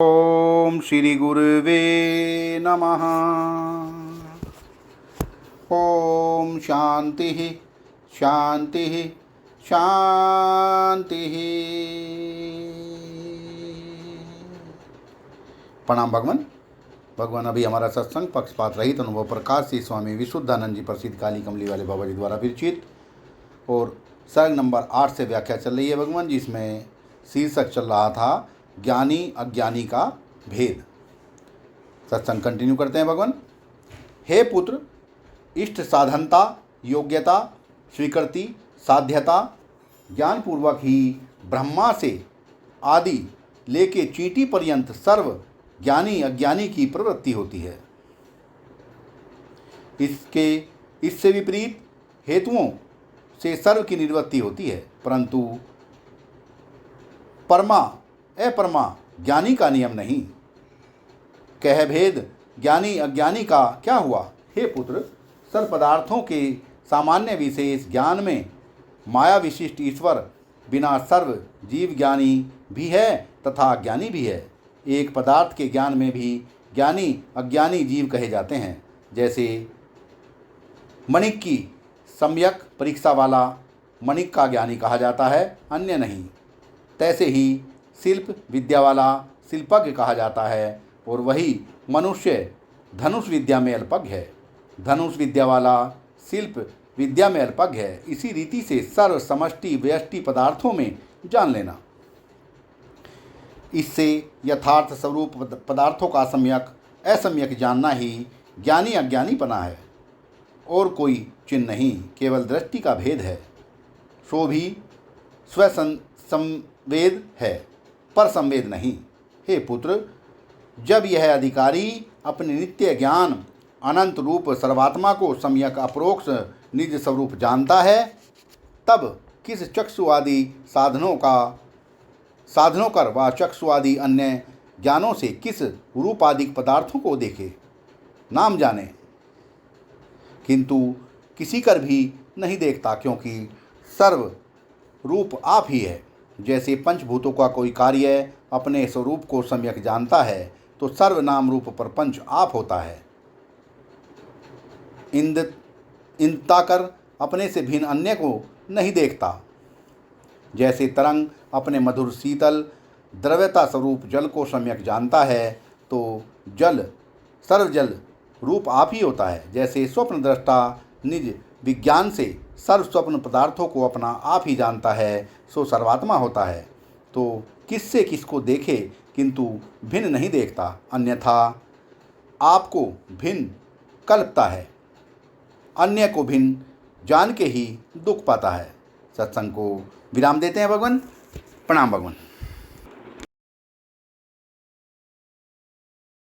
ओम श्री गुरुवे नमः। ओम शांति शांति शांति। प्रणाम भगवान। भगवान अभी हमारा सत्संग पक्षपात रहित अनुभव प्रकाश से स्वामी विशुद्धानंद जी प्रसिद्ध काली कमली वाले बाबा जी द्वारा विरचित और सर्ग नंबर 8 से व्याख्या चल रही है भगवान, जिसमें शीर्षक चल रहा था ज्ञानी अज्ञानी का भेद। सत्संग कंटिन्यू करते हैं भगवान। हे पुत्र, इष्ट साधनता, योग्यता, स्वीकृति, साध्यता, ज्ञानपूर्वक ही ब्रह्मा से आदि लेके चींटी पर्यंत सर्व ज्ञानी अज्ञानी की प्रवृत्ति होती है। इससे विपरीत हेतुओं से सर्व की निवृत्ति होती है, परंतु परमा अपरमा ज्ञानी का नियम नहीं। कह भेद ज्ञानी अज्ञानी का क्या हुआ? हे पुत्र, सर्व पदार्थों के सामान्य विशेष ज्ञान में माया विशिष्ट ईश्वर बिना सर्व जीव ज्ञानी भी है तथा अज्ञानी भी है। एक पदार्थ के ज्ञान में भी ज्ञानी अज्ञानी जीव कहे जाते हैं। जैसे मणिक की सम्यक परीक्षा वाला मणिक का ज्ञानी कहा जाता है, अन्य नहीं। तैसे ही शिल्प विद्या वाला शिल्पज्ञ कहा जाता है, और वही मनुष्य धनुष विद्या में अल्पज्ञ है। धनुष विद्या वाला शिल्प विद्या में अल्पज्ञ है। इसी रीति से सर्व समष्टि व्यष्टि पदार्थों में जान लेना। इससे यथार्थ स्वरूप पदार्थों का सम्यक असम्यक जानना ही ज्ञानी अज्ञानीपना है, और कोई चिन्ह नहीं, केवल दृष्टि का भेद है। सो भी स्वसंवेद है, पर संवेद नहीं। हे पुत्र, जब यह अधिकारी अपने नित्य ज्ञान अनंत रूप सर्वात्मा को सम्यक अपरोक्ष निज स्वरूप जानता है, तब किस चक्षु आदि साधनों कर व चक्षु आदि अन्य ज्ञानों से किस रूपादिक पदार्थों को देखे, नाम जाने, किंतु किसी कर भी नहीं देखता, क्योंकि सर्व रूप आप ही है। जैसे पंचभूतों का कोई कार्य अपने स्वरूप को सम्यक जानता है, तो सर्वनाम रूप पर पंच आप होता है। इंद्रता कर अपने से भिन्न अन्य को नहीं देखता। जैसे तरंग अपने मधुर शीतल द्रव्यता स्वरूप जल को सम्यक जानता है, तो जल सर्वजल रूप आप ही होता है। जैसे स्वप्न दृष्टा निज विज्ञान से सर्व स्वप्न पदार्थों को अपना आप ही जानता है, सो सर्वात्मा होता है। तो किससे किसको देखे, किंतु भिन्न नहीं देखता, अन्यथा आपको भिन्न कल्पता है, अन्य को भिन्न जान के ही दुख पाता है। सत्संग को विराम देते हैं भगवान। प्रणाम भगवान।